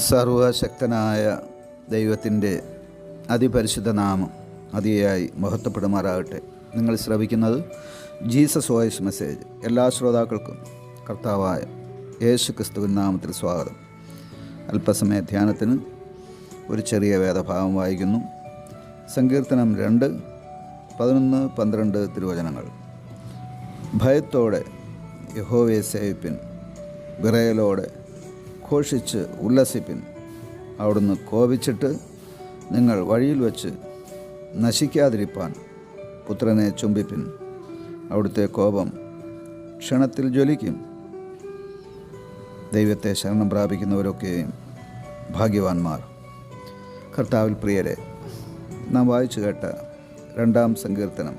സർവശക്തനായ ദൈവത്തിൻ്റെ അതിപരിശുദ്ധ നാമം അതിയായി മഹത്വപ്പെടുമാറാകട്ടെ. നിങ്ങൾ ശ്രവിക്കുന്നത് ജീസസ് വോയിസ് മെസ്സേജ്. എല്ലാ ശ്രോതാക്കൾക്കും കർത്താവായ യേശു ക്രിസ്തുവിൻ നാമത്തിൽ സ്വാഗതം. അല്പസമയ ധ്യാനത്തിന് ഒരു ചെറിയ വേദഭാഗം വായിക്കുന്നു. സങ്കീർത്തനം 2, 11, 12 തിരുവചനങ്ങൾ. ഭയത്തോടെ യഹോവയെ സേവിപ്പിൻ, വിറയലോടെ ഘോഷിച്ച് ഉല്ലസിപ്പിൻ. അവിടുന്ന് കോപിച്ചിട്ട് നിങ്ങൾ വഴിയിൽ വച്ച് നശിക്കാതിരിപ്പാൻ പുത്രനെ ചുംബിപ്പിൻ. അവിടുത്തെ കോപം ക്ഷണത്തിൽ ജ്വലിക്കും. ദൈവത്തെ ശരണം പ്രാപിക്കുന്നവരൊക്കെയും ഭാഗ്യവാന്മാർ. കർത്താവിൽ പ്രിയരെ, നാം വായിച്ചു കേട്ട 2-ാം സങ്കീർത്തനം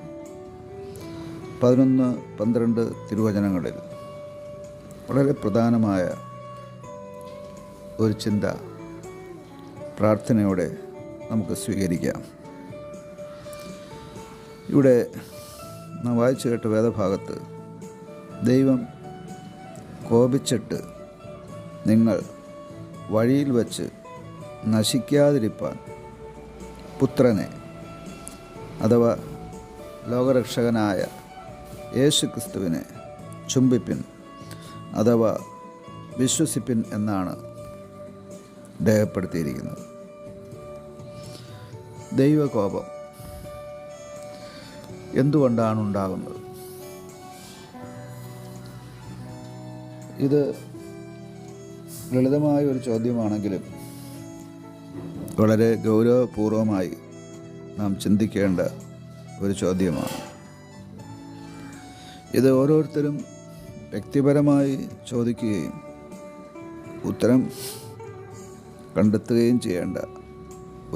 11, 12 തിരുവചനങ്ങളിൽ വളരെ പ്രധാനമായ ഒരു ചിന്ത പ്രാർത്ഥനയോടെ നമുക്ക് സ്വീകരിക്കാം. ഇവിടെ നാം വായിച്ചു കേട്ട വേദഭാഗത്ത് ദൈവം കോപിച്ചിട്ട് നിങ്ങൾ വഴിയിൽ വച്ച് നശിക്കാതിരിപ്പാൻ പുത്രനെ, അഥവാ ലോകരക്ഷകനായ യേശു ക്രിസ്തുവിനെ ചുംബിപ്പിൻ, അഥവാ വിശ്വസിപ്പിൻ എന്നാണ് രേഖപ്പെടുത്തിയിരിക്കുന്നത്. ദൈവകോപം എന്തുകൊണ്ടാണ് ഉണ്ടാകുന്നത്? ഇത് ലളിതമായ ഒരു ചോദ്യമാണെങ്കിലും വളരെ ഗൗരവപൂർവമായി നാം ചിന്തിക്കേണ്ട ഒരു ചോദ്യമാണ്. ഇത് ഓരോരുത്തരും വ്യക്തിപരമായി ചോദിക്കുകയും ഉത്തരം കണ്ടെത്തുകയും ചെയ്യേണ്ട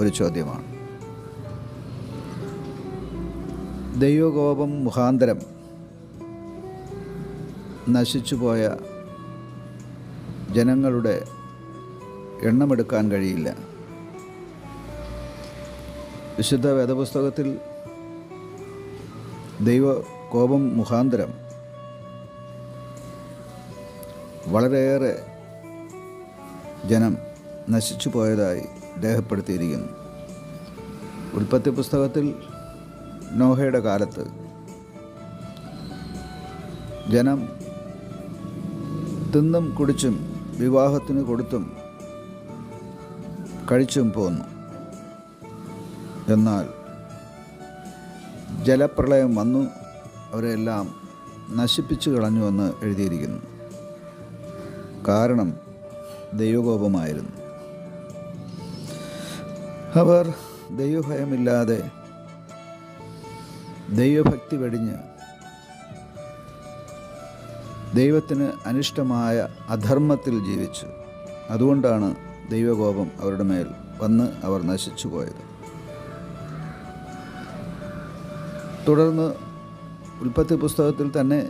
ഒരു ചോദ്യമാണ്. ദൈവകോപം മുഖാന്തരം നശിച്ചുപോയ ജനങ്ങളുടെ എണ്ണമെടുക്കാൻ കഴിയില്ല. വിശുദ്ധ വേദപുസ്തകത്തിൽ ദൈവകോപം മുഖാന്തരം വളരെയേറെ ജനം നശിച്ചു പോയതായി രേഖപ്പെടുത്തിയിരിക്കുന്നു. ഉൽപ്പത്തി പുസ്തകത്തിൽ നോഹയുടെ കാലത്ത് ജനം തിന്നും കുടിച്ചും വിവാഹത്തിന് കൊടുത്തും കഴിച്ചും പോന്നു. എന്നാൽ ജലപ്രളയം വന്നു, അവരെല്ലാം നശിപ്പിച്ചു കളഞ്ഞുവെന്ന് എഴുതിയിരിക്കുന്നു. കാരണം ദൈവകോപമായിരുന്നു. അവർ ദൈവഭയമില്ലാതെ ദൈവഭക്തി വെടിഞ്ഞ് ദൈവത്തിന് അനിഷ്ടമായ അധർമ്മത്തിൽ ജീവിച്ചു. അതുകൊണ്ടാണ് ദൈവകോപം അവരുടെ മേൽ വന്ന് അവർ നശിച്ചു പോയത്. തുടർന്ന് ഉൽപ്പത്തി പുസ്തകത്തിൽ തന്നെ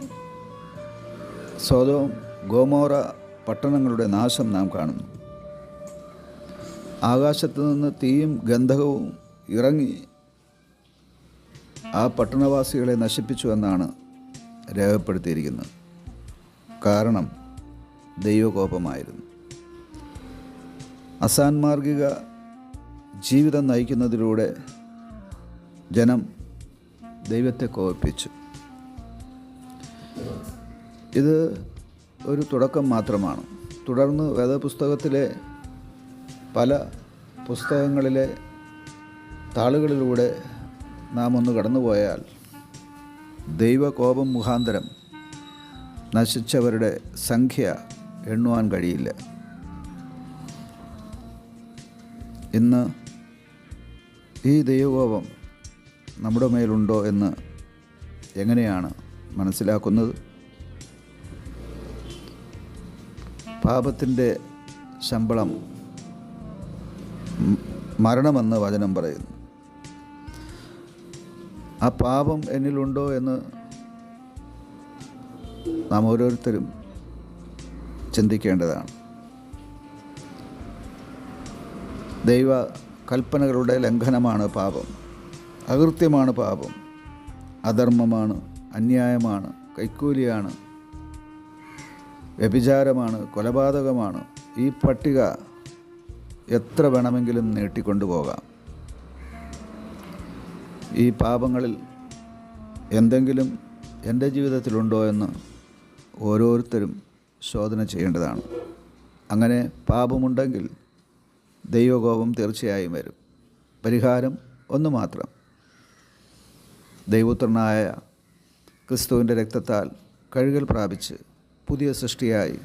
സൊദോം, ഗൊമോറ പട്ടണങ്ങളുടെ നാശം നാം കാണുന്നു. ആകാശത്ത് നിന്ന് തീയും ഗന്ധകവും ഇറങ്ങി ആ പട്ടണവാസികളെ നശിപ്പിച്ചു എന്നാണ് രേഖപ്പെടുത്തിയിരിക്കുന്നത്. കാരണം ദൈവകോപമായിരുന്നു. അസാൻമാർഗിക ജീവിതം നയിക്കുന്നതിലൂടെ ജനം ദൈവത്തെ കോപിപ്പിച്ചു. ഇത് ഒരു തുടക്കം മാത്രമാണ്. തുടർന്ന് വേദപുസ്തകത്തിലെ പല പുസ്തകങ്ങളിലെ താളുകളിലൂടെ നാം ഒന്ന് കടന്നുപോയാൽ ദൈവകോപം മുഖാന്തരം നശിച്ചവരുടെ സംഖ്യ എണ്ണുവാൻ കഴിയില്ല. ഇന്ന് ഈ ദൈവകോപം നമ്മുടെ മേലുണ്ടോ എന്ന് എങ്ങനെയാണ് മനസ്സിലാക്കുന്നത്? പാപത്തിൻ്റെ ശമ്പളം മരണമെന്ന് വചനം പറയുന്നു. ആ പാപം എന്നിലുണ്ടോ എന്ന് നാം ഓരോരുത്തരും ചിന്തിക്കേണ്ടതാണ്. ദൈവ കൽപ്പനകളുടെ ലംഘനമാണ് പാപം, അകൃത്യമാണ് പാപം, അധർമ്മമാണ്, അന്യായമാണ്, കൈക്കൂലിയാണ്, വ്യഭിചാരമാണ്, കൊലപാതകമാണ്. ഈ പട്ടിക എത്ര വേണമെങ്കിലും നീട്ടിക്കൊണ്ടുപോകാം. ഈ പാപങ്ങളിൽ എന്തെങ്കിലും എൻ്റെ ജീവിതത്തിലുണ്ടോ എന്ന് ഓരോരുത്തരും ശോധന ചെയ്യേണ്ടതാണ്. അങ്ങനെ പാപമുണ്ടെങ്കിൽ ദൈവകോപം തീർച്ചയായും വരും. പരിഹാരം ഒന്ന് മാത്രം: ദൈവപുത്രനായ ക്രിസ്തുവിൻ്റെ രക്തത്താൽ കഴുകൽ പ്രാപിച്ച് പുതിയ സൃഷ്ടിയായി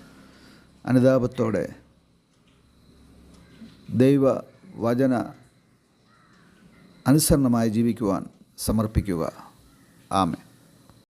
അനുതാപത്തോടെ ദൈവവചന അനുസരണമായി ജീവിക്കുവാൻ സമർപ്പിക്കുക. ആമേൻ.